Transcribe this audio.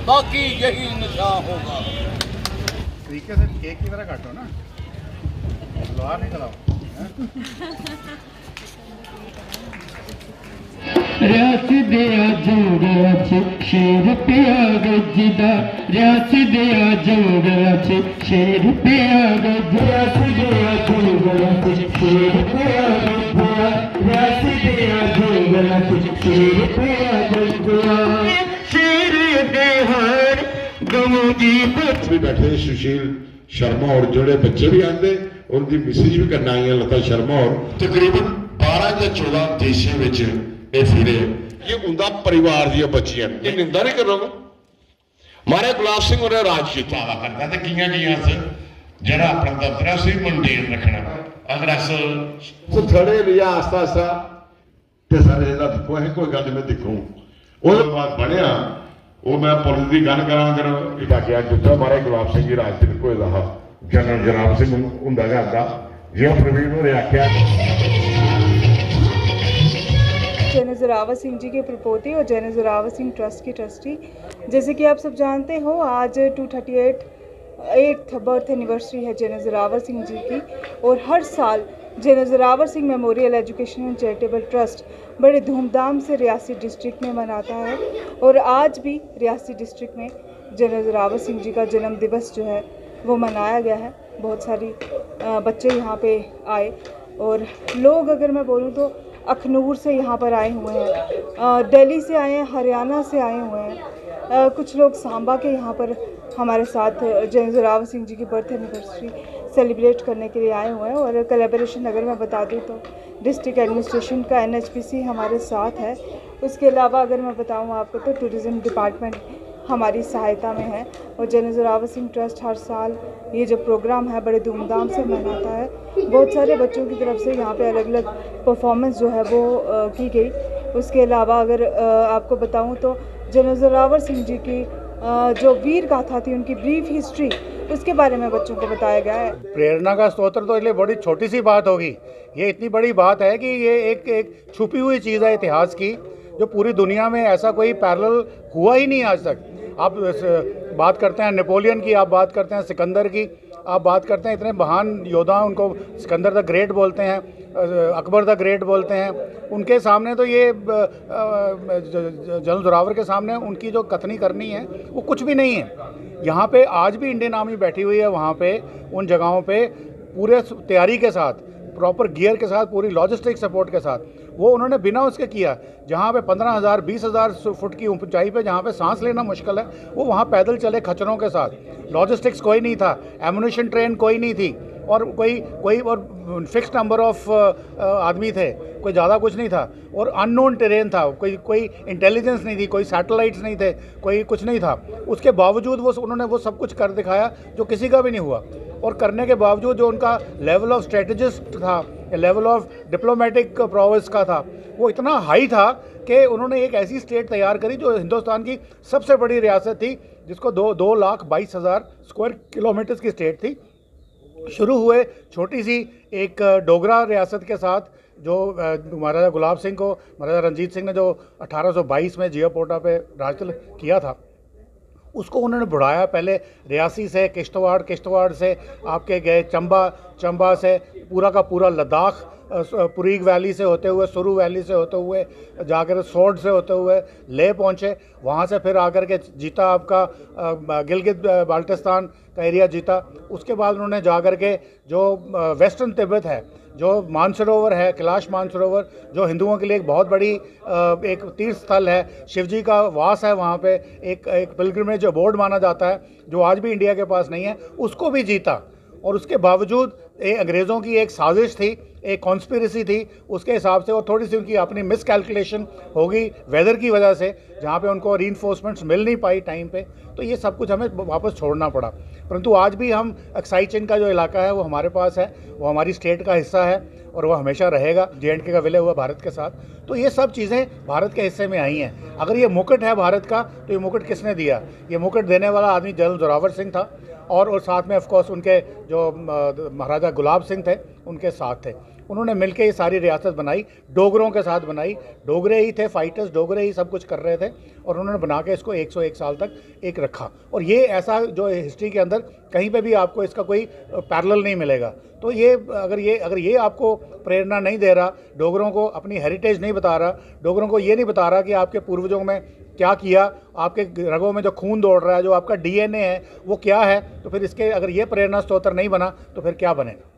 बाकी यही निशान होगा। तरीके से केक की तरह काटो ना, लोहा नहीं चलाओ। रियास दिया जोड़ा शेर पिया गजदा, रियास दिया जोड़ा शेर पिया गजदा, रियास दिया जोड़ा शेर पिया गजदा, रियास दिया जोड़ा शेर पिया गजदा, शेर देहर गमोगी भी बैठे सुशील शर्मा और जोड़े बच्चे भी आते, उनकी मिसेज भी करना आई लता शर्मा और तकरीबन 12 या 14 देशों में फिरे। ये उनका परिवार दी बच्चियां ये निंदा नहीं करोगे। मारे गुलाब सिंह और राजशीत आवा करता तो किया किया से जरा अपना दफ्तर से मंडेर रखना अगर अस तो थड़े लिया आस्ता आस्ता ते सारे ਇਹਦਾ ਦੇਖੋ ਹੈ ਕੋਈ ਗੱਲ ਮੈਂ ਦੇਖੂੰ ਉਹਦੇ ਬਾਅਦ ਬਣਿਆ ਉਹ ਮੈਂ ਪੁਲਿਸ ਦੀ ਗੱਲ ਕਰਾਂ ਅਗਰ ਇਹਦਾ ਕਿਹਾ ਜਿੱਦਾਂ ਮਾਰੇ ਗੁਲਾਬ ਸਿੰਘ ਜੀ ਰਾਜਸੀਤ ਕੋਈ ਰਹਾ ਜਨਰਲ ਜਨਾਬ ਸਿੰਘ ਹੁੰਦਾ ਜਾਂਦਾ ਜਿਉਂ ਪ੍ਰਵੀਨ ਨੇ ਆਖਿਆ। जनरल जोरावर सिंह जी के प्रपोती और जनरल जोरावर सिंह ट्रस्ट की ट्रस्टी, जैसे कि आप सब जानते हो आज 238 बर्थ एनिवर्सरी है जनरल जोरावर सिंह जी की, और हर साल general Zorawar Singh memorial education and charitable trust बड़े धूमधाम से रियासी डिस्ट्रिक्ट में मनाता है। और आज भी रियासी डिस्ट्रिक्ट में जनरल जोरावर सिंह जी का जन्म दिवस जो है वो मनाया गया है। बहुत सारी बच्चे यहाँ पे आए और लोग अगर मैं बोलूँ तो अखनूर से यहाँ पर आए हुए हैं, दिल्ली से आए हैं, हरियाणा से आए हुए हैं, कुछ लोग सांबा के यहाँ पर हमारे साथ जनरल जोरावर सिंह जी की बर्थ एनिवर्सरी सेलिब्रेट करने के लिए आए हुए हैं। और कोलैबोरेशन अगर मैं बता दूँ तो डिस्ट्रिक्ट एडमिनिस्ट्रेशन का NHPC हमारे साथ है। उसके अलावा अगर मैं बताऊँ आपको तो टूरिज़्म डिपार्टमेंट हमारी सहायता में है। और general Zorawar Singh trust her साल ये जो प्रोग्राम है बड़े धूमधाम से मनाता है। बहुत सारे बच्चों की तरफ से यहाँ पे अलग अलग परफॉर्मेंस जो है वो की गई। उसके अलावा अगर आपको बताऊँ तो जनरल जोरावर सिंह जी की जो वीर गाथा थी, उनकी ब्रीफ हिस्ट्री, उसके बारे में बच्चों को बताया गया है। प्रेरणा का स्तोत्र तो इसलिए बड़ी छोटी सी बात होगी, ये इतनी बड़ी बात है कि ये एक छुपी हुई चीज़ है इतिहास की, जो पूरी दुनिया में ऐसा कोई पैरेलल हुआ ही नहीं आज तक। आप बात करते हैं नेपोलियन की, आप बात करते हैं सिकंदर की, आप बात करते हैं इतने महान योद्धा, उनको सिकंदर द ग्रेट बोलते हैं, अकबर द ग्रेट बोलते हैं। उनके सामने तो ये जनरल जोरावर के सामने उनकी जो कथनी करनी है वो कुछ भी नहीं है। यहाँ पे आज भी इंडियन आर्मी बैठी हुई है, वहाँ पे उन जगहों पे पूरे तैयारी के साथ, प्रॉपर गियर के साथ, पूरी लॉजिस्टिक सपोर्ट के साथ वो उन्होंने बिना उसके किया। जहाँ पे 15,000 20,000 फुट की ऊंचाई पे जहाँ पे सांस लेना मुश्किल है, वो वहाँ पैदल चले खच्चरों के साथ। लॉजिस्टिक्स कोई नहीं था, एमुनिशन ट्रेन कोई नहीं थी, और कोई और फिक्स नंबर ऑफ आदमी थे, कोई ज़्यादा कुछ नहीं था, और अननोन टेरेन था, कोई इंटेलिजेंस नहीं थी, कोई सैटेलाइट्स नहीं थे, कोई कुछ नहीं था। उसके बावजूद उन्होंने वो सब कुछ कर दिखाया जो किसी का भी नहीं हुआ। और करने के बावजूद जो उनका लेवल ऑफ स्ट्रेटजिस्ट था, लेवल ऑफ डिप्लोमेटिक प्रोवेस का था, वो इतना हाई था कि उन्होंने एक ऐसी स्टेट तैयार करी जो हिंदुस्तान की सबसे बड़ी रियासत थी, जिसको 2,22,000 स्क्वायर किलोमीटर की स्टेट थी। शुरू हुए छोटी सी एक डोगरा रियासत के साथ, जो महाराजा गुलाब सिंह को, महाराजा रंजीत सिंह ने जो 1822 में जियापोटा पे राज किया था, उसको उन्होंने बढ़ाया। पहले रियासी से किश्तवाड़ से आपके गए चंबा से पूरा का पूरा लद्दाख, पुरीग वैली से होते हुए, सुरू वैली से होते हुए जाकर सोड से होते हुए ले पहुँचे। वहाँ से फिर आकर के जीता आपका गिलगित बाल्टिस्तान का एरिया जीता। उसके बाद उन्होंने जाकर के जो वेस्टर्न तिब्बत है, जो मानसरोवर है, कैलाश मानसरोवर, जो हिंदुओं के लिए एक बहुत बड़ी एक तीर्थ स्थल है, शिवजी का वास है वहाँ पे, एक पिलग्रिमेज बोर्ड माना जाता है, जो आज भी इंडिया के पास नहीं है, उसको भी जीता। और उसके बावजूद अंग्रेज़ों की एक साजिश थी, एक कॉन्स्पिरेसी थी उसके हिसाब से, और थोड़ी सी उनकी अपनी मिस कैलकुलेशन होगी वेदर की वजह से, जहाँ पे उनको रीइंफोर्समेंट्स मिल नहीं पाई टाइम पे, तो ये सब कुछ हमें वापस छोड़ना पड़ा। परंतु आज भी हम अक्साई चिन का जो इलाका है वो हमारे पास है, वो हमारी स्टेट का हिस्सा है और वो हमेशा रहेगा JNK का विलय हुआ भारत के साथ। तो ये सब चीज़ें भारत के हिस्से में आई हैं। अगर ये मुकुट है भारत का, तो ये मुकुट किसने दिया? ये मुकुट देने वाला आदमी जनरल जोरावर सिंह था, और साथ में ऑफकोर्स उनके जो महाराजा गुलाब सिंह थे, उनके साथ थे। उन्होंने मिलकर ये सारी रियासत बनाई, डोगरों के साथ बनाई। डोगरे ही थे फाइटर्स, डोगरे ही सब कुछ कर रहे थे और उन्होंने बना के इसको 101 साल तक एक रखा। और ये ऐसा जो हिस्ट्री के अंदर कहीं पे भी आपको इसका कोई पैरेलल नहीं मिलेगा। तो ये अगर ये आपको प्रेरणा नहीं दे रहा, डोगरों को अपनी हेरिटेज नहीं बता रहा, डोगरों को ये नहीं बता रहा कि आपके पूर्वजों में क्या किया, आपके रगों में जो खून दौड़ रहा है, जो आपका DNA है वो क्या है, तो फिर इसके अगर ये प्रेरणा स्रोत नहीं बना तो फिर क्या बनेगा।